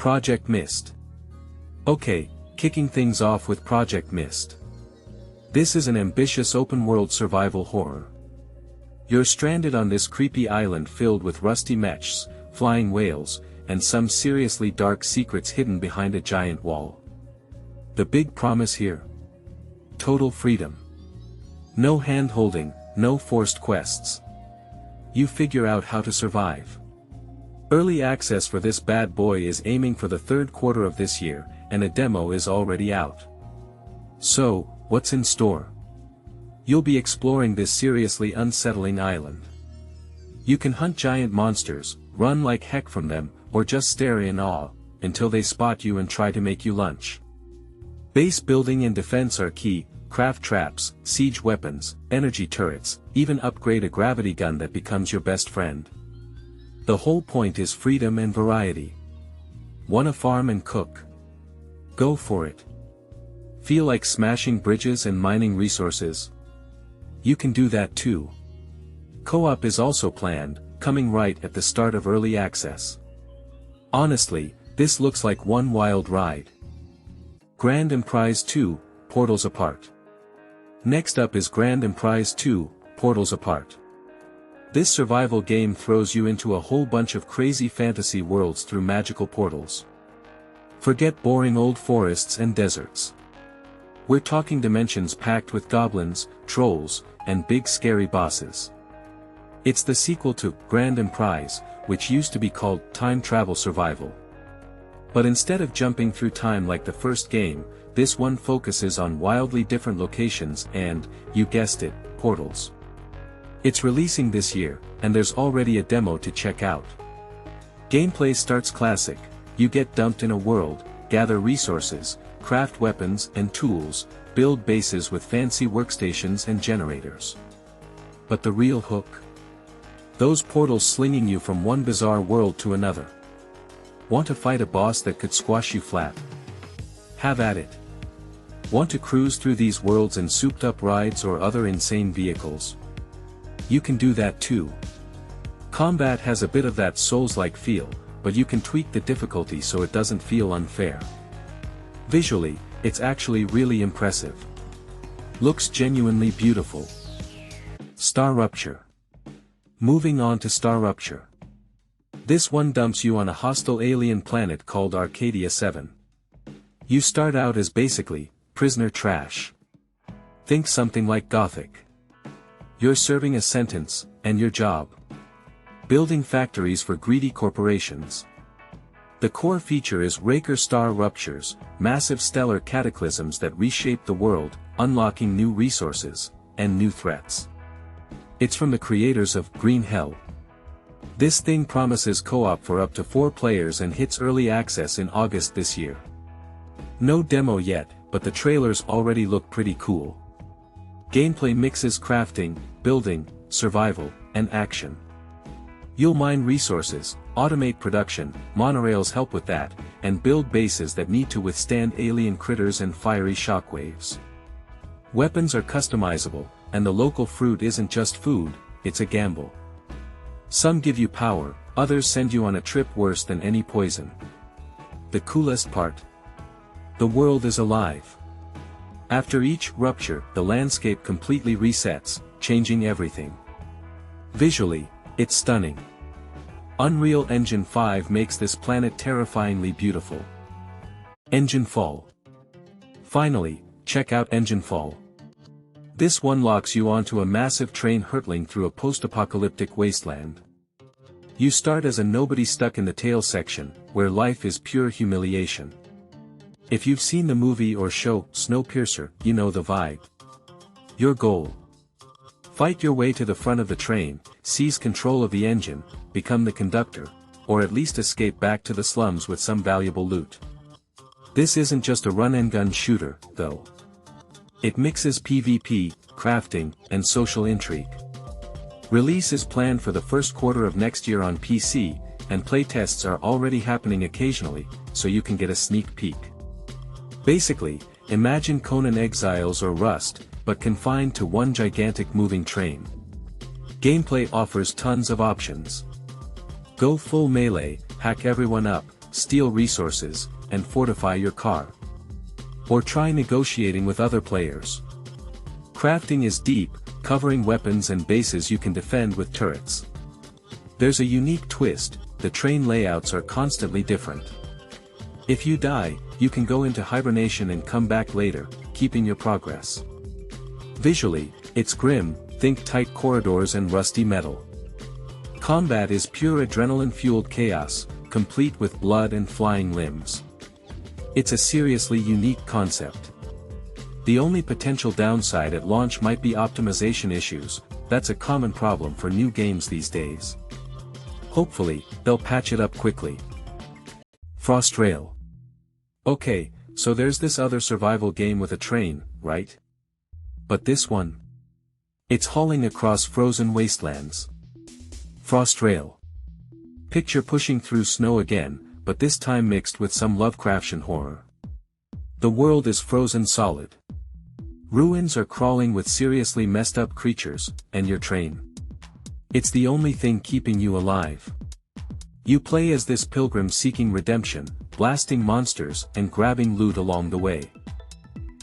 Project Mist. Okay, kicking things off with Project Mist. This is an ambitious open-world survival horror. You're stranded on this creepy island filled with rusty mechs, flying whales, and some seriously dark secrets hidden behind a giant wall. The big promise here? Total freedom. No hand-holding, no forced quests. You figure out how to survive. Early access for this bad boy is aiming for the third quarter of this year, and a demo is already out. So, what's in store? You'll be exploring this seriously unsettling island. You can hunt giant monsters, run like heck from them, or just stare in awe, until they spot you and try to make you lunch. Base building and defense are key, craft traps, siege weapons, energy turrets, even upgrade a gravity gun that becomes your best friend. The whole point is freedom and variety. Wanna farm and cook? Go for it. Feel like smashing bridges and mining resources? You can do that too. Co-op is also planned, coming right at the start of early access. Honestly, this looks like one wild ride. Grand Emprise 2, Portals Apart. Next up is Grand Emprise 2, Portals Apart. This survival game throws you into a whole bunch of crazy fantasy worlds through magical portals. Forget boring old forests and deserts. We're talking dimensions packed with goblins, trolls, and big scary bosses. It's the sequel to Grand Emprise, which used to be called Time Travel Survival. But instead of jumping through time like the first game, this one focuses on wildly different locations and, you guessed it, portals. It's releasing this year, and there's already a demo to check out. Gameplay starts classic. You get dumped in a world, gather resources, craft weapons and tools, build bases with fancy workstations and generators. But the real hook? Those portals slinging you from one bizarre world to another. Want to fight a boss that could squash you flat? Have at it. Want to cruise through these worlds in souped-up rides or other insane vehicles? You can do that too. Combat has a bit of that Souls-like feel, but you can tweak the difficulty so it doesn't feel unfair. Visually, it's actually really impressive. Looks genuinely beautiful. StarRupture. Moving on to StarRupture. This one dumps you on a hostile alien planet called Arcadia 7. You start out as basically, prisoner trash. Think something like Gothic. You're serving a sentence, and your job? Building factories for greedy corporations. The core feature is Raker star ruptures, massive stellar cataclysms that reshape the world, unlocking new resources, and new threats. It's from the creators of Green Hell. This thing promises co-op for up to 4 players and hits early access in August this year. No demo yet, but the trailers already look pretty cool. Gameplay mixes crafting, building, survival, and action. You'll mine resources, automate production, monorails help with that, and build bases that need to withstand alien critters and fiery shockwaves. Weapons are customizable, and the local fruit isn't just food, it's a gamble. Some give you power, others send you on a trip worse than any poison. The coolest part? The world is alive. After each rupture, the landscape completely resets, changing everything. Visually, it's stunning. Unreal Engine 5 makes this planet terrifyingly beautiful. Enginefall. Finally, check out Enginefall. This one locks you onto a massive train hurtling through a post-apocalyptic wasteland. You start as a nobody stuck in the tail section, where life is pure humiliation. If you've seen the movie or show, Snowpiercer, you know the vibe. Your goal: fight your way to the front of the train, seize control of the engine, become the conductor, or at least escape back to the slums with some valuable loot. This isn't just a run-and-gun shooter, though. It mixes PvP, crafting, and social intrigue. Release is planned for the first quarter of next year on PC, and playtests are already happening occasionally, so you can get a sneak peek. Basically, imagine Conan Exiles or Rust, but confined to one gigantic moving train. Gameplay offers tons of options. Go full melee, hack everyone up, steal resources, and fortify your car. Or try negotiating with other players. Crafting is deep, covering weapons and bases you can defend with turrets. There's a unique twist, the train layouts are constantly different. If you die, you can go into hibernation and come back later, keeping your progress. Visually, it's grim, think tight corridors and rusty metal. Combat is pure adrenaline-fueled chaos, complete with blood and flying limbs. It's a seriously unique concept. The only potential downside at launch might be optimization issues, that's a common problem for new games these days. Hopefully, they'll patch it up quickly. Frostrail. Okay, so there's this other survival game with a train, right? But this one? It's hauling across frozen wastelands. Frostrail. Picture pushing through snow again, but this time mixed with some Lovecraftian horror. The world is frozen solid. Ruins are crawling with seriously messed up creatures, and your train. It's the only thing keeping you alive. You play as this pilgrim seeking redemption, blasting monsters and grabbing loot along the way.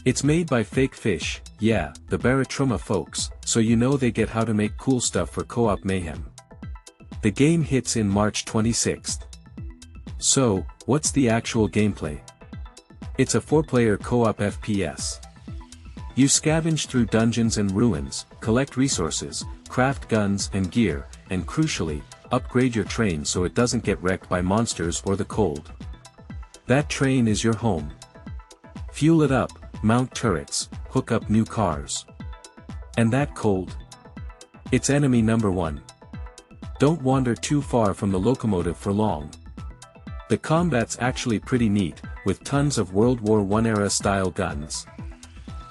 It's made by Fake Fish, yeah, the Barotrauma folks, so you know they get how to make cool stuff for co-op mayhem. The game hits in March 26th. So, what's the actual gameplay? It's a 4-player co-op FPS. You scavenge through dungeons and ruins, collect resources, craft guns and gear, and crucially, upgrade your train so it doesn't get wrecked by monsters or the cold. That train is your home. Fuel it up, mount turrets, hook up new cars. And that cold? It's enemy number one. Don't wander too far from the locomotive for long. The combat's actually pretty neat, with tons of World War I era style guns.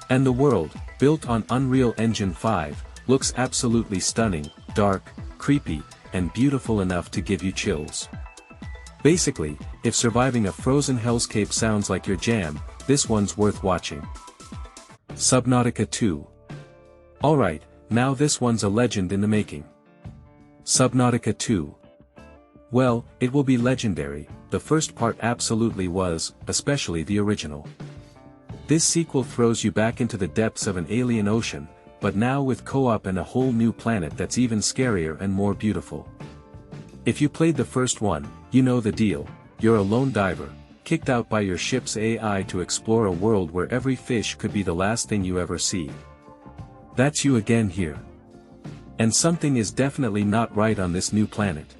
And the world, built on Unreal Engine 5, looks absolutely stunning, dark, creepy, and beautiful enough to give you chills. Basically, if surviving a frozen hellscape sounds like your jam, this one's worth watching. Subnautica 2. Alright, now this one's a legend in the making. Subnautica 2. Well, it will be legendary, the first part absolutely was, especially the original. This sequel throws you back into the depths of an alien ocean, but now with co-op and a whole new planet that's even scarier and more beautiful. If you played the first one, you know the deal, you're a lone diver, kicked out by your ship's AI to explore a world where every fish could be the last thing you ever see. That's you again here. And something is definitely not right on this new planet.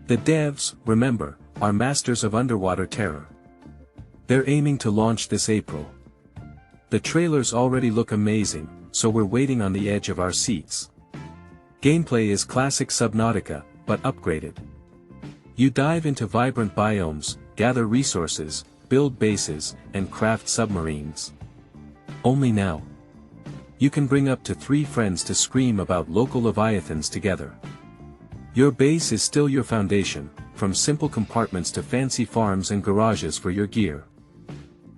The devs, remember, are masters of underwater terror. They're aiming to launch this April. The trailers already look amazing, so we're waiting on the edge of our seats. Gameplay is classic Subnautica, but upgraded. You dive into vibrant biomes, gather resources, build bases, and craft submarines. Only now. You can bring up to 3 friends to scream about local leviathans together. Your base is still your foundation, from simple compartments to fancy farms and garages for your gear.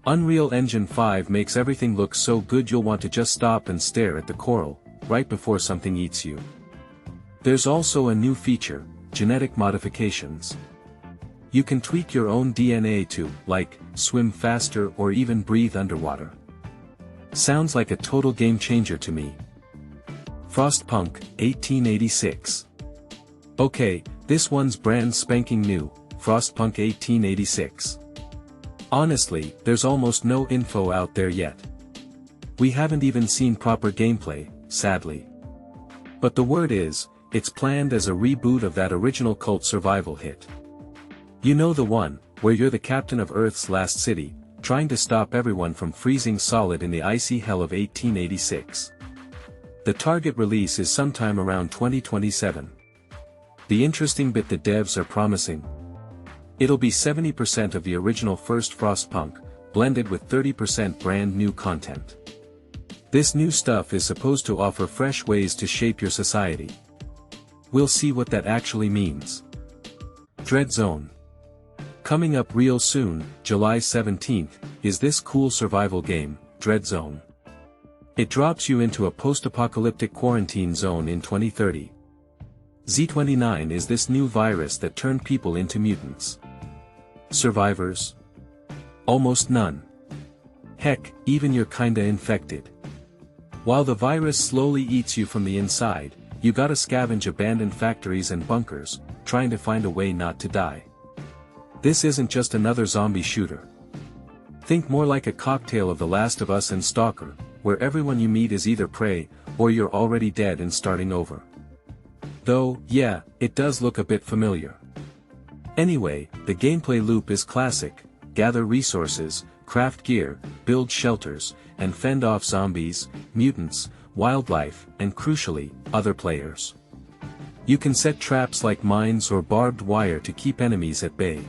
Unreal Engine 5 makes everything look so good you'll want to just stop and stare at the coral, right before something eats you. There's also a new feature, genetic modifications. You can tweak your own DNA to, like, swim faster or even breathe underwater. Sounds like a total game changer to me. Frostpunk, 1886. Okay, this one's brand spanking new, Frostpunk 1886. Honestly, there's almost no info out there yet. We haven't even seen proper gameplay, sadly. But the word is, it's planned as a reboot of that original cult survival hit. You know the one, where you're the captain of Earth's last city, trying to stop everyone from freezing solid in the icy hell of 1886. The target release is sometime around 2027. The interesting bit the devs are promising. It'll be 70% of the original first Frostpunk, blended with 30% brand new content. This new stuff is supposed to offer fresh ways to shape your society. We'll see what that actually means. Dreadzone. Coming up real soon, July 17th, is this cool survival game, Dreadzone. It drops you into a post-apocalyptic quarantine zone in 2030. Z29 is this new virus that turned people into mutants. Survivors? Almost none. Heck, even you're kinda infected. While the virus slowly eats you from the inside, you gotta scavenge abandoned factories and bunkers, trying to find a way not to die. This isn't just another zombie shooter. Think more like a cocktail of The Last of Us and Stalker, where everyone you meet is either prey, or you're already dead and starting over. Though, yeah, it does look a bit familiar. Anyway, the gameplay loop is classic: gather resources, craft gear, build shelters, and fend off zombies, mutants, wildlife, and crucially, other players. You can set traps like mines or barbed wire to keep enemies at bay.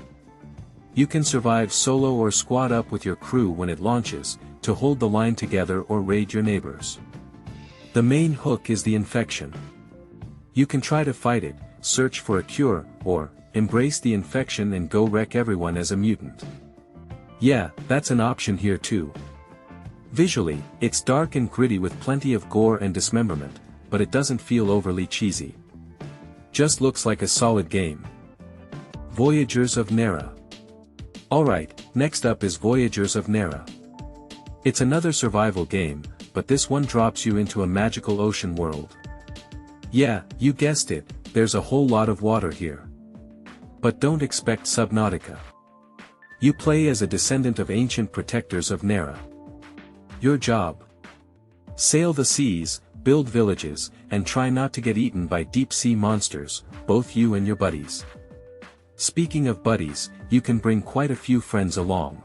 You can survive solo or squad up with your crew when it launches, to hold the line together or raid your neighbors. The main hook is the infection. You can try to fight it, search for a cure, or embrace the infection and go wreck everyone as a mutant. Yeah, that's an option here too. Visually, it's dark and gritty with plenty of gore and dismemberment, but it doesn't feel overly cheesy. Just looks like a solid game. Voyagers of Nera. Alright, next up is Voyagers of Nera. It's another survival game, but this one drops you into a magical ocean world. Yeah, you guessed it, there's a whole lot of water here. But don't expect Subnautica. You play as a descendant of ancient protectors of Nera. Your job? Sail the seas, build villages, and try not to get eaten by deep-sea monsters, both you and your buddies. Speaking of buddies, you can bring quite a few friends along.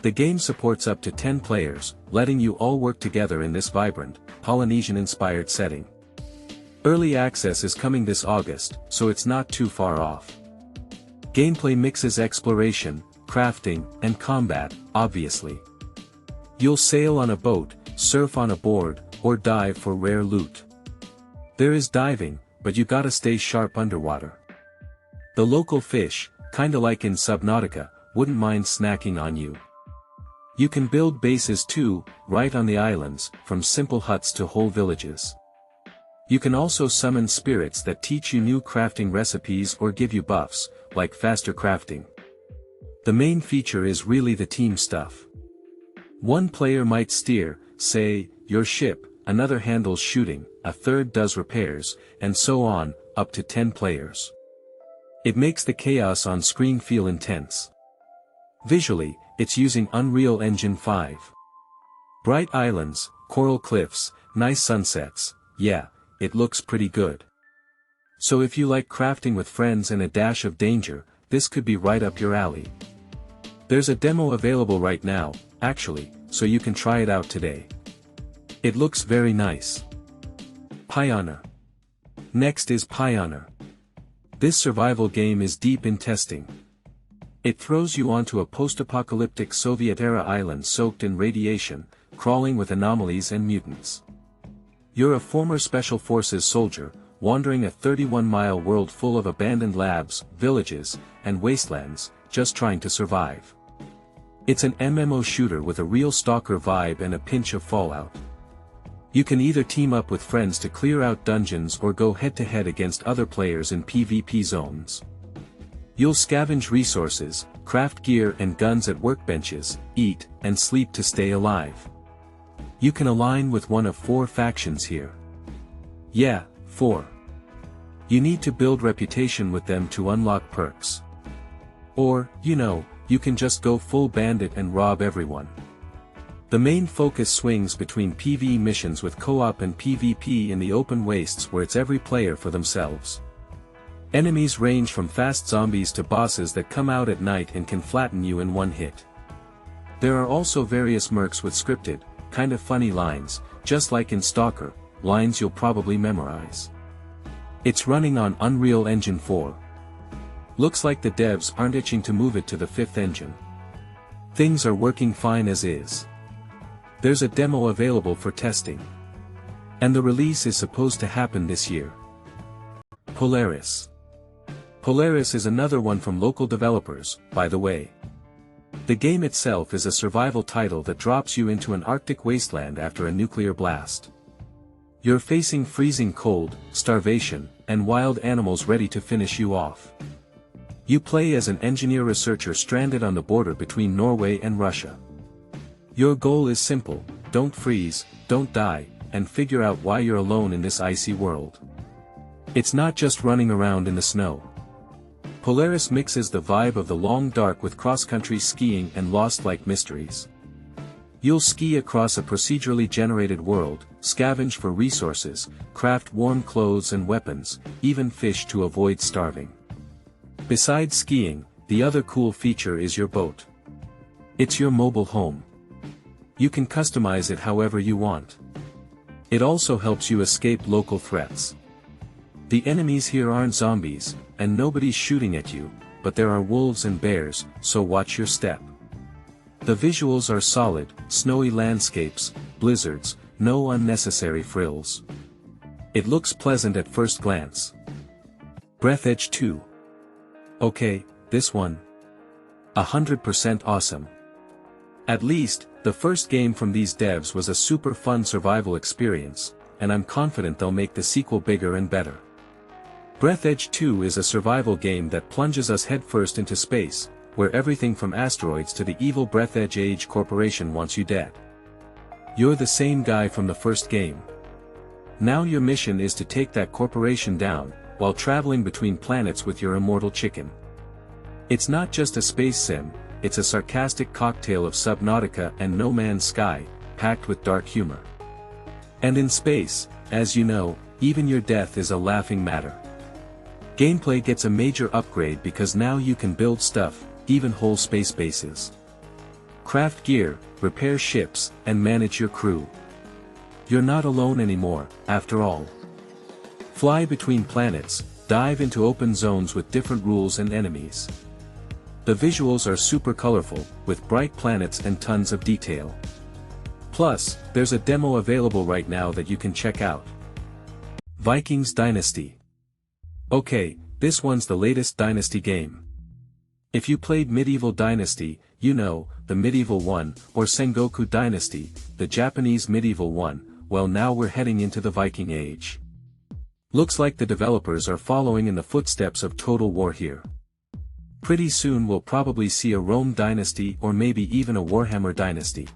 The game supports up to 10 players, letting you all work together in this vibrant, Polynesian-inspired setting. Early access is coming this August, so it's not too far off. Gameplay mixes exploration, crafting, and combat, obviously. You'll sail on a boat, surf on a board, or dive for rare loot. There is diving, but you gotta stay sharp underwater. The local fish, kinda like in Subnautica, wouldn't mind snacking on you. You can build bases too, right on the islands, from simple huts to whole villages. You can also summon spirits that teach you new crafting recipes or give you buffs, like faster crafting. The main feature is really the team stuff. One player might steer, say, your ship, another handles shooting, a third does repairs, and so on, up to 10 players. It makes the chaos on screen feel intense. Visually, it's using Unreal Engine 5. Bright islands, coral cliffs, nice sunsets, yeah, it looks pretty good. So if you like crafting with friends and a dash of danger, this could be right up your alley. There's a demo available right now, actually, so you can try it out today. It looks very nice. Pioner. Next is Pioner. This survival game is deep in testing. It throws you onto a post-apocalyptic Soviet-era island soaked in radiation, crawling with anomalies and mutants. You're a former Special Forces soldier, wandering a 31-mile world full of abandoned labs, villages, and wastelands, just trying to survive. It's an MMO shooter with a real stalker vibe and a pinch of Fallout. You can either team up with friends to clear out dungeons or go head-to-head against other players in PvP zones. You'll scavenge resources, craft gear and guns at workbenches, eat, and sleep to stay alive. You can align with one of 4 factions here. Yeah, 4. You need to build reputation with them to unlock perks. Or, you can just go full bandit and rob everyone. The main focus swings between PvE missions with co-op and PvP in the open wastes where it's every player for themselves. Enemies range from fast zombies to bosses that come out at night and can flatten you in one hit. There are also various mercs with scripted, kind of funny lines, just like in Stalker, lines you'll probably memorize. It's running on Unreal Engine 4. Looks like the devs aren't itching to move it to the 5th engine. Things are working fine as is. There's a demo available for testing. And the release is supposed to happen this year. Polaris. Polaris is another one from local developers, by the way. The game itself is a survival title that drops you into an Arctic wasteland after a nuclear blast. You're facing freezing cold, starvation, and wild animals ready to finish you off. You play as an engineer-researcher stranded on the border between Norway and Russia. Your goal is simple: don't freeze, don't die, and figure out why you're alone in this icy world. It's not just running around in the snow. Polaris mixes the vibe of the long dark with cross-country skiing and Lost-like mysteries. You'll ski across a procedurally generated world, scavenge for resources, craft warm clothes and weapons, even fish to avoid starving. Besides skiing, the other cool feature is your boat. It's your mobile home. You can customize it however you want. It also helps you escape local threats. The enemies here aren't zombies, and nobody's shooting at you, but there are wolves and bears, so watch your step. The visuals are solid: snowy landscapes, blizzards, no unnecessary frills. It looks pleasant at first glance. Breathedge 2. Okay, this one. 100% awesome. At least, the first game from these devs was a super fun survival experience, and I'm confident they'll make the sequel bigger and better. Breathedge 2 is a survival game that plunges us headfirst into space, where everything from asteroids to the evil Breathedge Age Corporation wants you dead. You're the same guy from the first game. Now your mission is to take that corporation down, while traveling between planets with your immortal chicken. It's not just a space sim, it's a sarcastic cocktail of Subnautica and No Man's Sky, packed with dark humor. And in space, as you know, even your death is a laughing matter. Gameplay gets a major upgrade because now you can build stuff, even whole space bases. Craft gear, repair ships, and manage your crew. You're not alone anymore, after all. Fly between planets, dive into open zones with different rules and enemies. The visuals are super colorful, with bright planets and tons of detail. Plus, there's a demo available right now that you can check out. Vikings Dynasty. Okay, this one's the latest Dynasty game. If you played Medieval Dynasty, you know, the medieval one, or Sengoku Dynasty, the Japanese medieval one, well now we're heading into the Viking Age. Looks like the developers are following in the footsteps of Total War here. Pretty soon we'll probably see a Rome Dynasty or maybe even a Warhammer Dynasty.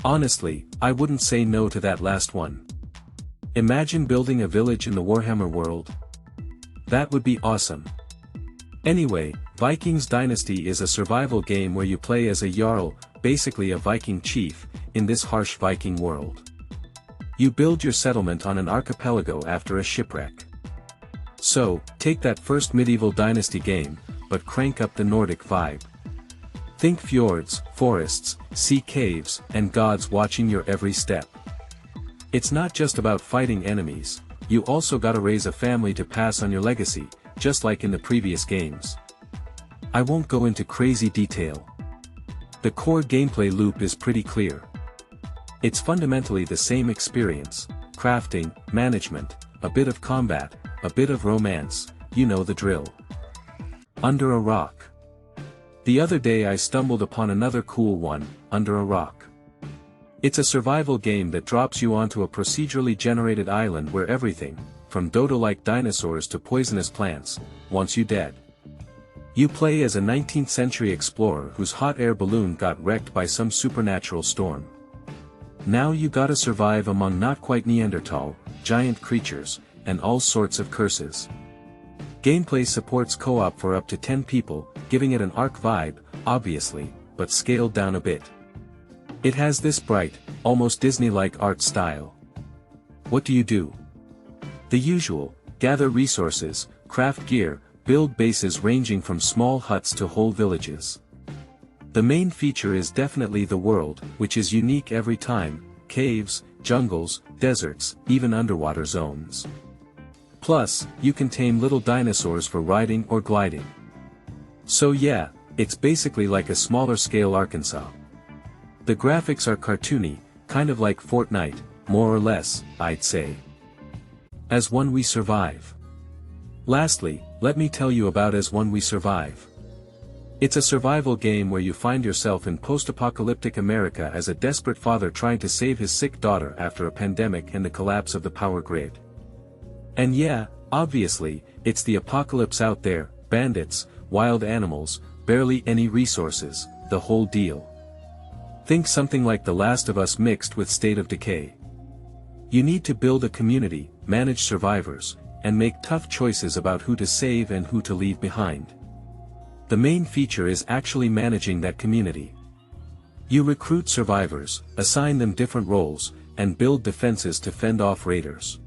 Honestly, I wouldn't say no to that last one. Imagine building a village in the Warhammer world. That would be awesome. Anyway, Vikings Dynasty is a survival game where you play as a Jarl, basically a Viking chief, in this harsh Viking world. You build your settlement on an archipelago after a shipwreck. So, take that first medieval Dynasty game, but crank up the Nordic vibe. Think fjords, forests, sea caves, and gods watching your every step. It's not just about fighting enemies, you also gotta raise a family to pass on your legacy, just like in the previous games. I won't go into crazy detail. The core gameplay loop is pretty clear. It's fundamentally the same experience: crafting, management, a bit of combat, a bit of romance, you know the drill. Under a Rock. The other day I stumbled upon another cool one, Under a Rock. It's a survival game that drops you onto a procedurally generated island where everything, from dodo-like dinosaurs to poisonous plants, wants you dead. You play as a 19th century explorer whose hot air balloon got wrecked by some supernatural storm. Now you gotta survive among not quite Neanderthal, giant creatures, and all sorts of curses. Gameplay supports co-op for up to 10 people, giving it an Ark vibe, obviously, but scaled down a bit. It has this bright, almost Disney-like art style. What do you do? The usual: gather resources, craft gear, build bases ranging from small huts to whole villages. The main feature is definitely the world, which is unique every time: caves, jungles, deserts, even underwater zones. Plus, you can tame little dinosaurs for riding or gliding. So yeah, it's basically like a smaller scale Arkansas. The graphics are cartoony, kind of like Fortnite, more or less, I'd say. As One We Survive. Lastly, let me tell you about As One We Survive. It's a survival game where you find yourself in post-apocalyptic America as a desperate father trying to save his sick daughter after a pandemic and the collapse of the power grid. And yeah, obviously, it's the apocalypse out there: bandits, wild animals, barely any resources, the whole deal. Think something like The Last of Us mixed with State of Decay. You need to build a community, manage survivors, and make tough choices about who to save and who to leave behind. The main feature is actually managing that community. You recruit survivors, assign them different roles, and build defenses to fend off raiders.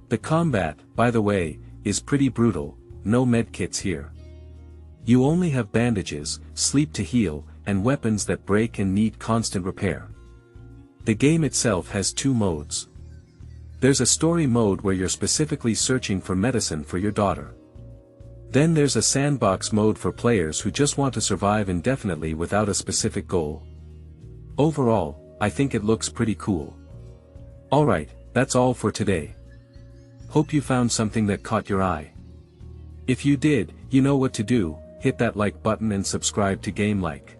The combat, by the way, is pretty brutal, no medkits here. You only have bandages, sleep to heal, and weapons that break and need constant repair. The game itself has two modes. There's a story mode where you're specifically searching for medicine for your daughter. Then there's a sandbox mode for players who just want to survive indefinitely without a specific goal. Overall, I think it looks pretty cool. Alright, that's all for today. Hope you found something that caught your eye. If you did, you know what to do, hit that like button and subscribe to Game Like.